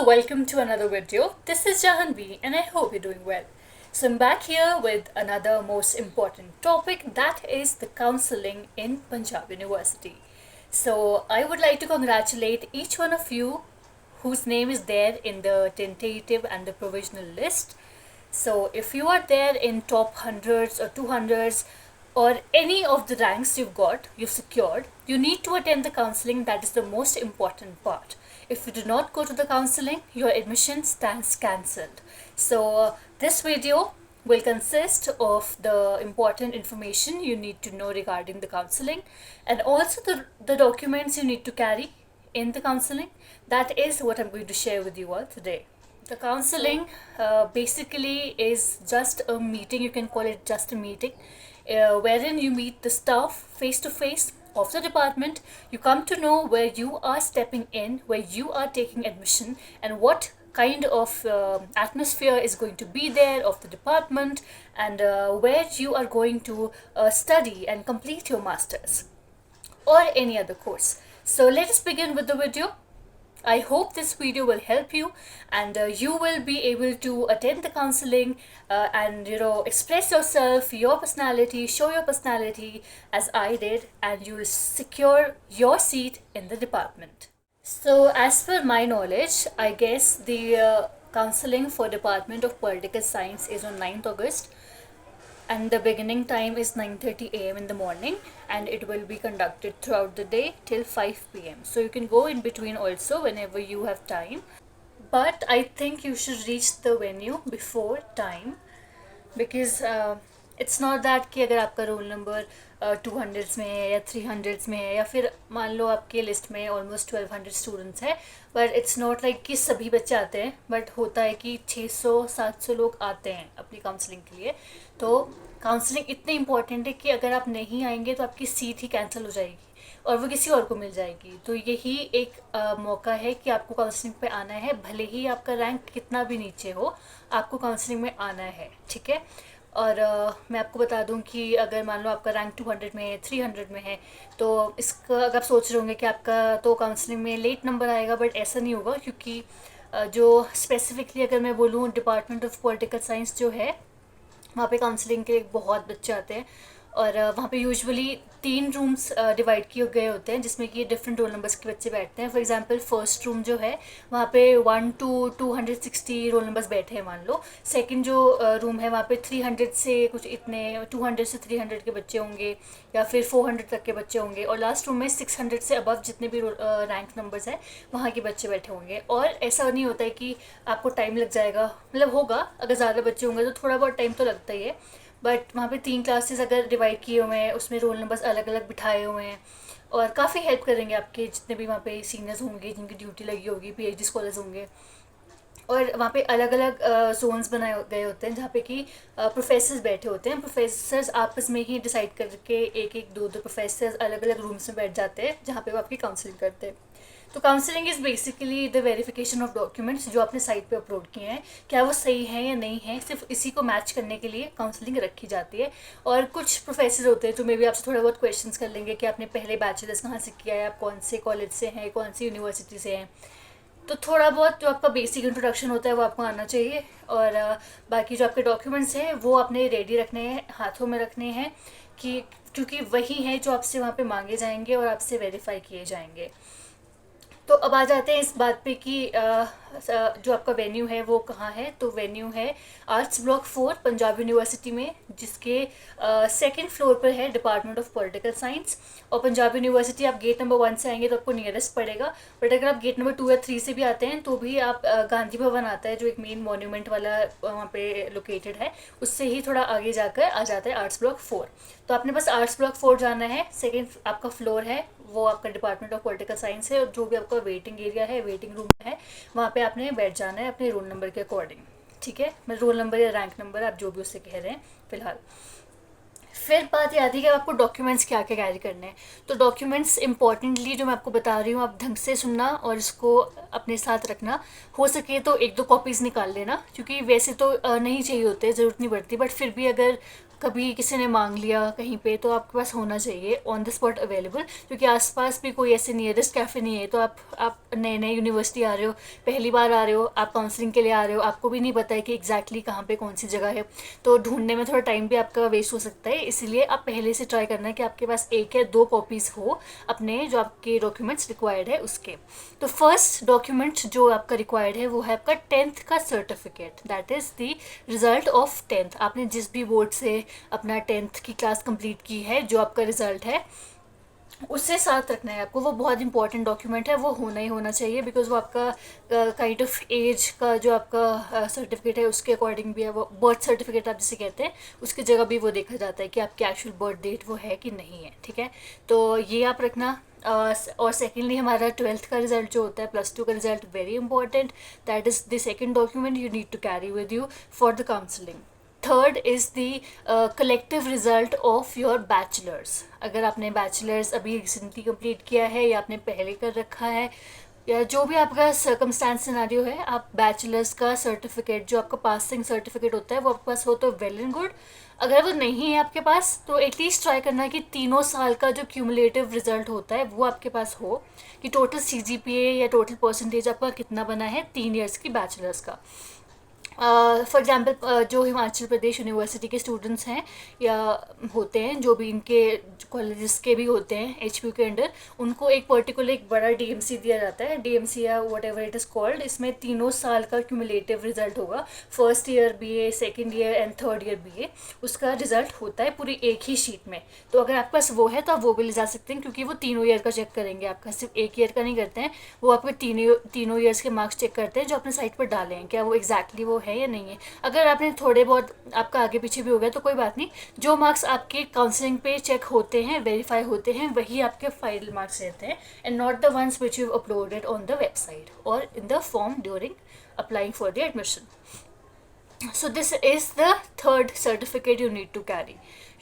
So welcome to another video. This is Jahanvi and I hope you're doing well. So I'm back here with another most important topic, that is the counseling in Punjab University. So I would like to congratulate each one of you whose name is there in the tentative and the provisional list. So if you are there in top hundreds or 200s or any of the ranks you've secured, you need to attend the counseling. That is the most important part. If you do not go to the counseling, your admission stands cancelled. So this video will consist of the important information you need to know regarding the counseling and also the documents you need to carry in the counseling. That is what I'm going to share with you all today. The counseling basically is just a meeting, you can call it just a meeting, wherein you meet the staff face to face of the department. You come to know where you are stepping in, where you are taking admission, and what kind of atmosphere is going to be there of the department, and where you are going to study and complete your masters or any other course. So let us begin with the video. I hope this video will help you and you will be able to attend the counseling and express yourself, your personality, show your personality as I did, and you will secure your seat in the department. So as per my knowledge, I guess the counseling for Department of Political Science is on 9th August and the beginning time is 9:30 a.m. in the morning, and it will be conducted throughout the day till 5 p.m. So you can go in between also whenever you have time, but I think you should reach the venue before time because it's not that कि अगर आपका roll number 200s में है या 300s में है या फिर मान लो आपके लिस्ट में ऑलमोस्ट 1200 स्टूडेंट्स है, बट इट्स नॉट लाइक कि सभी बच्चे आते हैं, बट होता है कि 600-700 लोग आते हैं अपनी काउंसलिंग के लिए. तो काउंसलिंग इतनी इंपॉर्टेंट है कि अगर आप नहीं आएंगे तो आपकी सीट ही कैंसिल हो जाएगी और वो किसी और को मिल जाएगी. तो यही एक मौका है कि आपको काउंसलिंग पे आना है, भले ही आपका रैंक कितना भी नीचे हो, आपको काउंसलिंग में आना है, ठीक है. और मैं आपको बता दूं कि अगर मान लो आपका रैंक 200 में है, 300 में है, तो इसका अगर आप सोच रहे होंगे कि आपका तो काउंसलिंग में लेट नंबर आएगा, बट ऐसा नहीं होगा क्योंकि जो स्पेसिफिकली अगर मैं बोलूँ डिपार्टमेंट ऑफ पॉलिटिकल साइंस जो है, वहाँ पे काउंसलिंग के बहुत बच्चे आते हैं और वहाँ पे यूजुअली 3 रूम्स डिवाइड किए गए होते हैं जिसमें कि डिफरेंट रोल नंबर्स के बच्चे बैठते हैं. फॉर एग्जांपल फर्स्ट रूम जो है वहाँ पे 1 to 260 रोल नंबर्स बैठे हैं मान लो. सेकंड जो रूम है वहाँ पे 300 से कुछ इतने 200 से 300 के बच्चे होंगे या फिर 400 तक के बच्चे होंगे, और लास्ट रूम में 600 से अबव जितने भी रैंक नंबर्स हैं वहाँ के बच्चे बैठे होंगे. और ऐसा नहीं होता है कि आपको टाइम लग जाएगा, मतलब होगा अगर ज़्यादा बच्चे होंगे तो थोड़ा बहुत टाइम तो लगता ही है, बट वहाँ पे 3 क्लासेस अगर डिवाइड किए हुए हैं, उसमें रोल नंबर्स अलग अलग बिठाए हुए हैं और काफ़ी हेल्प करेंगे आपके जितने भी वहाँ पे सीनियर्स होंगे जिनकी ड्यूटी लगी होगी, पीएचडी स्कॉलर्स होंगे. और वहाँ पे अलग अलग जोन्स बनाए गए होते हैं जहाँ पे कि प्रोफेसर्स बैठे होते हैं. प्रोफेसर्स आपस में ही डिसाइड करके एक एक दो प्रोफेसर्स अलग अलग रूम्स में बैठ जाते हैं जहाँ पे वो आपकी काउंसलिंग करते हैं. तो counselling is basically the verification of documents जो आपने साइट पे अपलोड किए हैं, क्या वो सही है या नहीं है, सिर्फ इसी को मैच करने के लिए काउंसलिंग रखी जाती है. और कुछ प्रोफेसर होते हैं जो मे बी आपसे थोड़ा बहुत क्वेश्चंस कर लेंगे कि आपने पहले बैचलर्स कहाँ से किया है, आप कौन से कॉलेज से हैं, कौन सी यूनिवर्सिटी से हैं. तो थोड़ा बहुत जो आपका बेसिक इंट्रोडक्शन होता है वो आपको आना चाहिए, और बाकी जो आपके डॉक्यूमेंट्स हैं वो आपने रेडी रखने हैं, हाथों में रखने हैं, कि क्योंकि वही हैं जो आपसे वहाँ पे मांगे जाएंगे और आपसे वेरीफाई किए जाएंगे. तो अब आ जाते हैं इस बात पे कि जो आपका वेन्यू है वो कहाँ है. तो वेन्यू है आर्ट्स ब्लॉक 4 पंजाब यूनिवर्सिटी में, जिसके 2nd फ्लोर पर है डिपार्टमेंट ऑफ पॉलिटिकल साइंस. और पंजाब यूनिवर्सिटी आप गेट नंबर 1 से आएंगे तो आपको नियरेस्ट पड़ेगा, बट अगर आप गेट नंबर 2 या 3 से भी आते हैं तो भी आप गांधी भवन आता है जो एक मेन मॉन्यूमेंट वाला वहाँ पे लोकेटेड है, उससे ही थोड़ा आगे जाकर आ जाता है आर्ट्स ब्लॉक 4. तो आपने बस आर्ट्स ब्लॉक 4 जाना है. 2nd आपका फ्लोर है वो आपका डिपार्टमेंट ऑफ पॉलिटिकल साइंस है, और जो भी आपका वेटिंग एरिया है, वेटिंग रूम है, वहाँ पे आपने बैठ जाना है अपने रोल नंबर के अकॉर्डिंग, ठीक है. मैं रोल नंबर या रैंक नंबर आप जो भी उससे कह रहे हैं फिलहाल. फिर बात ये आती है कि आपको डॉक्यूमेंट्स क्या क्या कैरी करने हैं. तो डॉक्यूमेंट्स इंपॉर्टेंटली जो मैं आपको बता रही हूँ आप ढंग से सुनना और इसको अपने साथ रखना. हो सके तो 1-2 कॉपीज़ निकाल लेना, क्योंकि वैसे तो नहीं चाहिए होते, ज़रूरत नहीं पड़ती, बट फिर भी अगर कभी किसी ने मांग लिया कहीं पे, तो आपके पास होना चाहिए ऑन द स्पॉट अवेलेबल, क्योंकि आसपास भी कोई ऐसे नियरेस्ट कैफ़े नहीं है। तो आप नए नए यूनिवर्सिटी आ रहे हो, पहली बार आ रहे हो, आप काउंसलिंग के लिए आ रहे हो, आपको भी नहीं पता है कि एग्जैक्टली कहाँ पे कौन सी जगह है, तो ढूंढने में थोड़ा टाइम भी आपका वेस्ट हो सकता है। इसीलिए आप पहले से ट्राई करना है कि आपके पास एक या दो कॉपीज़ हो अपने जो आपके डॉक्यूमेंट्स रिक्वायर्ड है उसके। तो फर्स्ट डॉक्यूमेंट जो आपका रिक्वायर्ड है वो है आपका 10th का certificate, that is the result of 10th। आपने जिस भी बोर्ड से अपना 10th की क्लास कंप्लीट की है, जो आपका रिजल्ट है उससे साथ रखना है आपको। वो बहुत इंपॉर्टेंट डॉक्यूमेंट है, वो होना ही होना चाहिए, बिकॉज वो आपका काइंड ऑफ एज का जो आपका सर्टिफिकेट है उसके अकॉर्डिंग भी है। वो बर्थ सर्टिफिकेट आप जिसे कहते हैं, उसकी जगह भी वो देखा जाता है कि आपकी एक्चुअल बर्थ डेट वो है कि नहीं है, ठीक है। तो ये आप रखना। और सेकेंडली हमारा 12th का रिजल्ट जो होता है, +2 का result, very important, that is the second document you need to carry with you for the counselling. Third is the collective result of your bachelors. अगर आपने बैचलर्स अभी रिसेंटली कंप्लीट किया है या आपने पहले कर रखा है, या जो भी आपका सर्कमस्टांस सिनारियो है, आप बैचलर्स का सर्टिफिकेट जो आपका पासिंग सर्टिफिकेट होता है वो आपके पास हो तो वेल एंड गुड। अगर वो नहीं है आपके पास तो एटलीस्ट ट्राई करना कि तीनों साल का जो क्यूमुलेटिव रिजल्ट होता है वो आपके पास हो, कि टोटल CGPA या टोटल परसेंटेज आपका कितना बना है 3 ईयर्स की बैचलर्स का। फॉर एग्ज़ाम्पल जो हिमाचल प्रदेश यूनिवर्सिटी के स्टूडेंट्स हैं या होते हैं, जो भी इनके कॉलेजेस के भी होते हैं HPU के अंडर, उनको एक पर्टिकुलर एक बड़ा DMC दिया जाता है, DMC या what ever it is called. इसमें तीनों साल का क्यूमुलेटिव रिजल्ट होगा, first year BA, second year and third year BA, उसका रिजल्ट होता है पूरी एक ही शीट में। तो अगर आपके पास वो है तो आप वो भी ले जा सकते हैं, क्योंकि वो तीनों ईयर का चेक करेंगे, आपका सिर्फ एक ईयर का नहीं करते हैं, वो आपके तीनों ईयर्स के मार्क्स चेक करते हैं जो अपने साइट पर डाले हैं, क्या वो एग्जैक्टली वो है या नहीं है। अगर आपने थोड़े बहुत आपका आगे पीछे भी हो गया तो कोई बात नहीं, जो मार्क्स आपके काउंसलिंग पे चेक होते हैं, वेरीफाई होते हैं, वही आपके फाइनल मार्क्स रहते हैं, and not the ones which you uploaded on the website और in the form during applying for the admission. So this is the third certificate you need to carry.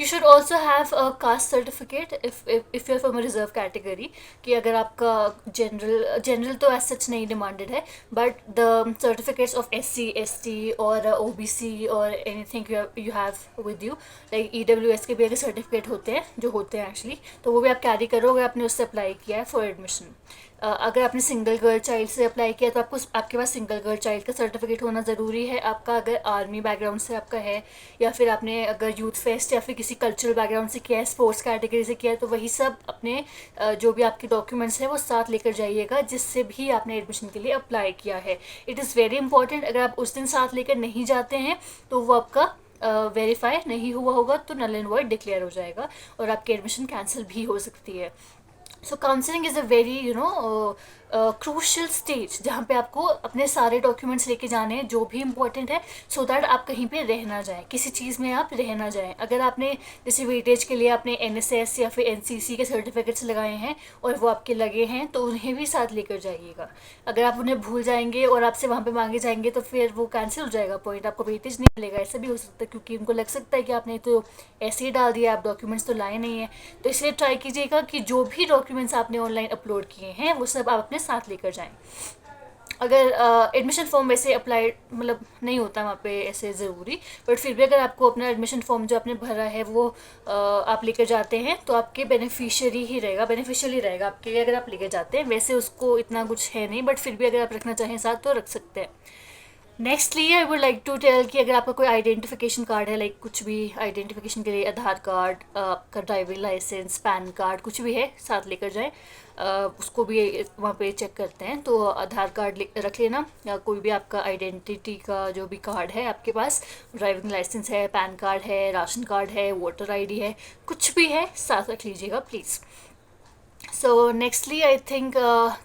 You should also have a caste certificate if you're from a reserve category, कि अगर आपका general तो as such नहीं demanded है, but the certificates of SC, ST और OBC और anything you have with you, like EWS के भी अगर सर्टिफिकेट होते हैं, जो होते हैं एक्चुअली, तो वो भी आप कैरी करो अगर आपने उससे अप्लाई किया है फॉर एडमिशन। अगर आपने सिंगल गर्ल चाइल्ड से अप्लाई किया तो आपके पास सिंगल गर्ल चाइल्ड का सर्टिफिकेट होना ज़रूरी है। आपका अगर आर्मी बैकग्राउंड से आपका है, या फिर आपने अगर यूथ फेस्ट या फिर किसी कल्चरल बैकग्राउंड से किया है, स्पोर्ट्स कैटेगरी से किया है, तो वही सब अपने जो भी आपके डॉक्यूमेंट्स हैं वो साथ लेकर जाइएगा जिससे भी आपने एडमिशन के लिए अप्लाई किया है। It is very important. अगर आप उस दिन साथ लेकर नहीं जाते हैं तो वो आपका वेरीफाई नहीं हुआ होगा, तो नल एंड वॉइड डिक्लेयर हो जाएगा और आपकी एडमिशन कैंसिल भी हो सकती है। So counselling is a very crucial stage, जहाँ पे आपको अपने सारे डॉक्यूमेंट्स लेके जाने हैं जो भी इंपॉर्टेंट है, सो दैट आप कहीं पे रह ना जाएं, किसी चीज़ में आप रह ना जाएं। अगर आपने जैसे वेटेज के लिए आपने NSS या फिर NCC के सर्टिफिकेट्स लगाए हैं और वो आपके लगे हैं, तो उन्हें भी साथ लेकर जाइएगा। अगर आप उन्हें भूल जाएंगे और आपसे वहाँ पे मांगे जाएंगे तो फिर वो कैंसिल हो जाएगा पॉइंट, आपको वेटेज नहीं मिलेगा। ऐसा भी हो सकता है क्योंकि उनको लग सकता है कि आपने तो ऐसे ही डाल दिया, आप डॉक्यूमेंट्स तो लाए नहीं हैं। तो इसलिए ट्राई कीजिएगा कि जो भी डॉक्यूमेंट्स आपने ऑनलाइन अपलोड किए हैं वो सब आप अपने साथ लेकर जाएं। अगर एडमिशन फॉर्म वैसे अप्लाई मतलब नहीं होता वहाँ पे ऐसे ज़रूरी, बट फिर भी अगर आपको अपना एडमिशन फॉर्म जो आपने भरा है वो आप लेकर जाते हैं तो आपके बेनिफिशियल ही रहेगा आपके लिए अगर आप लेकर जाते हैं। वैसे उसको इतना कुछ है नहीं, बट फिर भी अगर आप रखना चाहें साथ तो रख सकते हैं। Nextly I would like to tell कि अगर आपका कोई आइडेंटिफिकेशन कार्ड है, लाइक कुछ भी आइडेंटिफिकेशन के लिए आधार कार्ड, आपका ड्राइविंग लाइसेंस, पैन कार्ड, कुछ भी है साथ लेकर जाएं। उसको भी वहाँ पे चेक करते हैं, तो आधार कार्ड रख लेना, या कोई भी आपका आइडेंटिटी का जो भी कार्ड है आपके पास, ड्राइविंग लाइसेंस है, पैन कार्ड है, राशन कार्ड है, वोटर ID है, कुछ भी है साथ रख लीजिएगा please. So nextly I think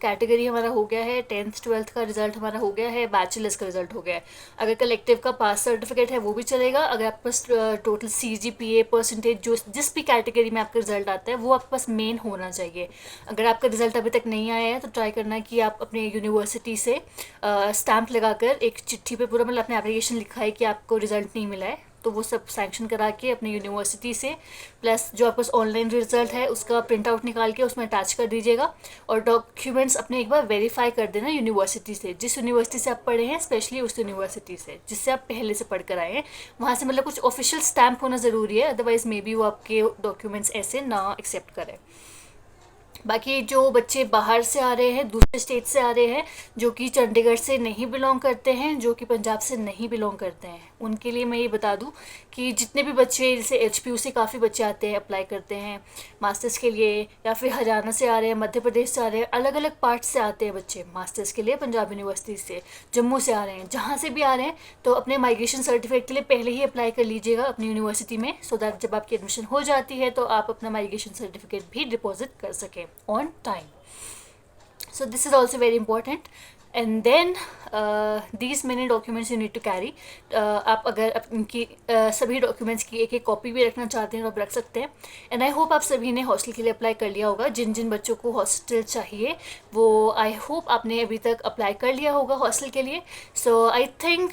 category हमारा हो गया है, 10th 12th का रिजल्ट हमारा हो गया है, बैचलर्स का रिजल्ट हो गया है। अगर कलेक्टिव का पास सर्टिफिकेट है वो भी चलेगा। अगर आपके पास टोटल CGPA परसेंटेज जो जिस भी कैटेगरी में आपका रिजल्ट आता है वो आपके पास मेन होना चाहिए। अगर आपका रिजल्ट अभी तक नहीं आया है तो ट्राई करना कि आप अपने यूनिवर्सिटी से स्टैम्प लगाकर एक चिट्ठी पे पूरा मतलब अपने एप्लीकेशन लिखा है कि आपको रिजल्ट नहीं मिला है, तो वो सब सैंक्शन करा के अपनी यूनिवर्सिटी से, प्लस जो आपके पास ऑनलाइन रिजल्ट है उसका प्रिंट आउट निकाल के उसमें अटैच कर दीजिएगा। और डॉक्यूमेंट्स अपने एक बार वेरीफाई कर देना यूनिवर्सिटी से, जिस यूनिवर्सिटी से आप पढ़े हैं, स्पेशली उस यूनिवर्सिटी से जिससे आप पहले से पढ़ कर आए हैं। वहाँ से मतलब कुछ ऑफिशियल स्टैम्प होना ज़रूरी है, अदरवाइज़ मे बी वो आपके डॉक्यूमेंट्स ऐसे ना एक्सेप्ट करें। बाकी जो बच्चे बाहर से आ रहे हैं, दूसरे स्टेट से आ रहे हैं, जो कि चंडीगढ़ से नहीं बिलोंग करते हैं, जो कि पंजाब से नहीं बिलोंग करते हैं, उनके लिए मैं ये बता दूं कि जितने भी बच्चे, जैसे HPU से काफ़ी बच्चे आते हैं, अप्लाई करते हैं मास्टर्स के लिए, या फिर हरियाणा से आ रहे हैं, मध्य प्रदेश से आ रहे हैं, अलग अलग पार्ट से आते हैं बच्चे मास्टर्स के लिए, पंजाब यूनिवर्सिटी से, जम्मू से आ रहे हैं, जहाँ से भी आ रहे हैं, तो अपने माइग्रेशन सर्टिफिकेट के लिए पहले ही अप्लाई कर लीजिएगा अपनी यूनिवर्सिटी में, सो दैट जब आपकी एडमिशन हो जाती है तो आप अपना माइग्रेशन सर्टिफिकेट भी डिपॉजिट कर सकें on time. So this is also very important. And then these many documents you need to carry. आप अगर इनकी सभी डॉक्यूमेंट्स की एक एक कॉपी भी रखना चाहते हैं तो आप रख सकते हैं. एंड आई होप आप सभी ने हॉस्टल के लिए अप्लाई कर लिया होगा. जिन जिन बच्चों को हॉस्टल चाहिए वो आई होप आपने अभी तक अप्लाई कर लिया होगा हॉस्टल के लिए. So I think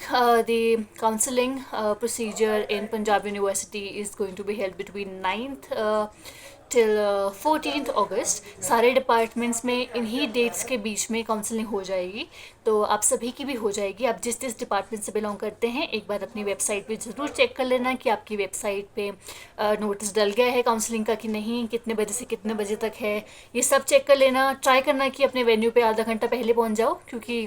the counselling procedure in Punjab University is going to be held between 9th till 14th August. सारे डिपार्टमेंट्स में इन्हीं डेट्स के बीच में काउंसलिंग हो जाएगी, तो आप सभी की भी हो जाएगी. आप जिस जिस डिपार्टमेंट से बिलोंग करते हैं एक बार अपनी वेबसाइट पे ज़रूर चेक कर लेना कि आपकी वेबसाइट पे नोटिस डल गया है काउंसलिंग का कि नहीं, कितने बजे से कितने बजे तक है, ये सब चेक कर लेना. ट्राई करना कि अपने वेन्यू पे आधा घंटा पहले पहुंच जाओ, क्योंकि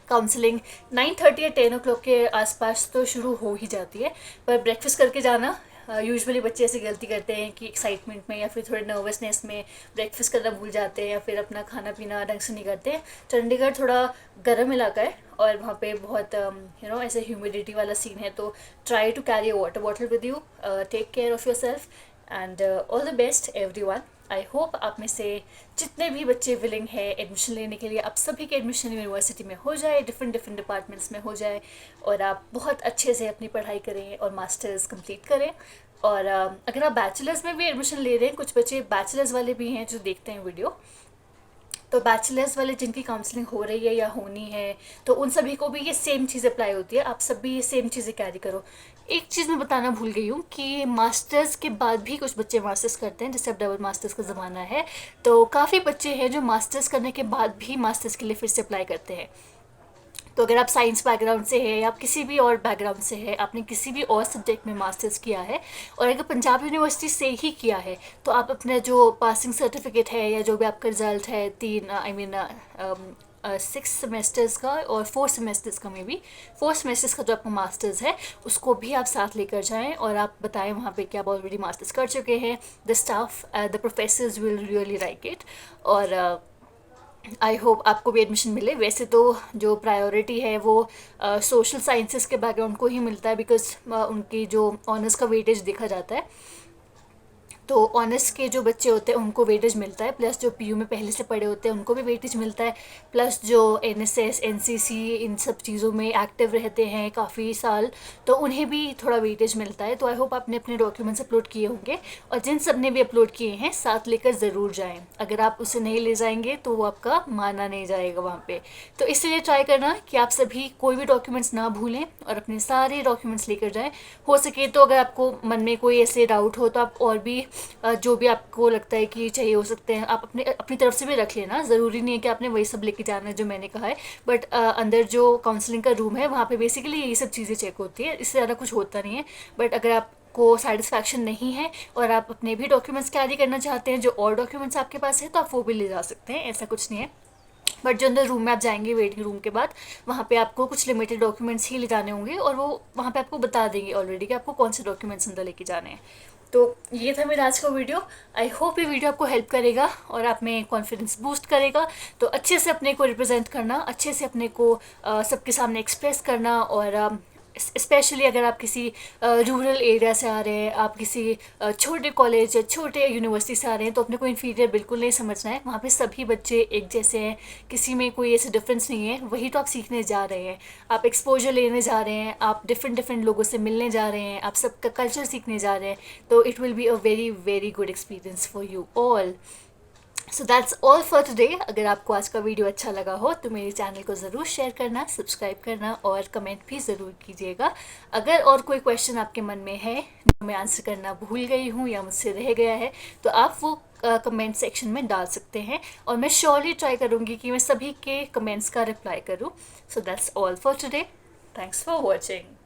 काउंसलिंग 9:30 या 10 o'clock के आसपास तो शुरू हो ही जाती है. पर ब्रेकफास्ट करके जाना. यूजुअली बच्चे ऐसी गलती करते हैं कि एक्साइटमेंट में या फिर थोड़े नर्वसनेस में ब्रेकफास्ट करना भूल जाते हैं या फिर अपना खाना पीना ढंग से नहीं करते हैं. चंडीगढ़ थोड़ा गर्म इलाका है और वहाँ पे बहुत ऐसे ह्यूमिडिटी वाला सीन है, तो try to carry a water bottle with you. Take care of your self and all the best everyone. I hope आप में से जितने भी बच्चे विलिंग है एडमिशन लेने के लिए, आप सभी के एडमिशन यूनिवर्सिटी में हो जाए, डिफरेंट डिफरेंट डिपार्टमेंट्स में हो जाए, और आप बहुत अच्छे से अपनी पढ़ाई करें और मास्टर्स कंप्लीट करें. और अगर आप बैचलर्स में भी एडमिशन ले रहे हैं, कुछ बच्चे बैचलर्स वाले भी हैं जो देखते हैं वीडियो, तो बैचलर्स वाले जिनकी काउंसलिंग हो रही है या होनी है, तो उन सभी को भी ये सेम चीज़ अप्लाई होती है. आप सब भी ये सेम चीज़ें कैरी करो. एक चीज़ मैं बताना भूल गई हूँ कि मास्टर्स के बाद भी कुछ बच्चे मास्टर्स करते हैं, जैसे अब डबल मास्टर्स का ज़माना है, तो काफ़ी बच्चे हैं जो मास्टर्स करने के बाद भी मास्टर्स के लिए फिर से अप्लाई करते हैं. तो अगर आप साइंस बैकग्राउंड से है या आप किसी भी और बैकग्राउंड से है, आपने किसी भी और सब्जेक्ट में मास्टर्स किया है और अगर पंजाब यूनिवर्सिटी से ही किया है, तो आप अपना जो पासिंग सर्टिफिकेट है या जो भी आपका रिजल्ट है 6 सेमेस्टर्स का और 4 सेमेस्टर्स का, मे बी 4 सेमेस्टर्स का जो आपका मास्टर्स है, उसको भी आप साथ लेकर जाएं और आप बताएं वहाँ पे कि आप ऑलरेडी मास्टर्स कर चुके हैं. The staff, the professors will really like it. और आई होप आपको भी एडमिशन मिले. वैसे तो जो प्रायोरिटी है वो सोशल साइंसेस के बैकग्राउंड को ही मिलता है, बिकॉज उनकी जो ऑनर्स का वेटेज देखा जाता है, तो ऑनर्स के जो बच्चे होते हैं उनको वेटेज मिलता है, प्लस जो PU में पहले से पढ़े होते हैं उनको भी वेटेज मिलता है, प्लस जो NSS NCC इन सब चीज़ों में एक्टिव रहते हैं काफ़ी साल, तो उन्हें भी थोड़ा वेटेज मिलता है. तो आई होप आपने अपने डॉक्यूमेंट्स अपलोड किए होंगे, और जिन सब ने भी अपलोड किए हैं साथ लेकर ज़रूर जाएँ. अगर आप उसे नहीं ले जाएंगे तो वो आपका माना नहीं जाएगा वहाँ पर. तो इसलिए ट्राई करना कि आप सभी कोई भी डॉक्यूमेंट्स ना भूलें और अपने सारे डॉक्यूमेंट्स लेकर जाएँ. हो सके तो अगर आपको मन में कोई ऐसे डाउट हो तो आप और भी जो भी आपको लगता है कि चाहिए हो सकते हैं, आप अपनी तरफ से भी रख लेना. ज़रूरी नहीं है कि आपने वही सब लेके जाना है जो मैंने कहा है, बट अंदर जो काउंसलिंग का रूम है वहाँ पे बेसिकली यही सब चीज़ें चेक होती है, इससे ज़्यादा कुछ होता नहीं है. बट अगर आपको सेटिस्फैक्शन नहीं है और आप अपने भी डॉक्यूमेंट्स कैरी करना चाहते हैं, जो और डॉक्यूमेंट्स आपके पास है, तो आप वो भी ले जा सकते हैं, ऐसा कुछ नहीं है. बट जो अंदर रूम में आप जाएंगे वेटिंग रूम के बाद, वहाँ पे आपको कुछ लिमिटेड डॉक्यूमेंट्स ही ले जाने होंगे, और वो वहाँ पे आपको बता देंगे ऑलरेडी कि आपको कौन से डॉक्यूमेंट्स अंदर लेके जाने हैं. तो ये था मेरा आज का वीडियो. आई होप ये वीडियो आपको हेल्प करेगा और आप में कॉन्फिडेंस बूस्ट करेगा. तो अच्छे से अपने को रिप्रेजेंट करना, अच्छे से अपने को सबके सामने एक्सप्रेस करना, और स्पेशली अगर आप किसी रूरल एरिया से आ रहे हैं, आप किसी छोटे कॉलेज या छोटे यूनिवर्सिटी से आ रहे हैं, तो अपने को इन्फीरियर बिल्कुल नहीं समझना है. वहाँ पे सभी बच्चे एक जैसे हैं, किसी में कोई ऐसे डिफरेंस नहीं है. वही तो आप सीखने जा रहे हैं, आप एक्सपोजर लेने जा रहे हैं, आप डिफरेंट डिफरेंट लोगों से मिलने जा रहे हैं, आप सबका कल्चर सीखने जा रहे हैं. तो it will be a very very good experience for you all. So that's all for today. अगर आपको आज का वीडियो अच्छा लगा हो तो मेरे चैनल को ज़रूर शेयर करना, सब्सक्राइब करना और कमेंट भी ज़रूर कीजिएगा। अगर और कोई क्वेश्चन आपके मन में है जो मैं आंसर करना भूल गई हूँ या मुझसे रह गया है तो आप वो कमेंट सेक्शन में डाल सकते हैं और मैं श्योरली ट्राई करूँगी कि मैं सभी के कमेंट्स का रिप्लाई करूँ। So that's all for today. Thanks for watching.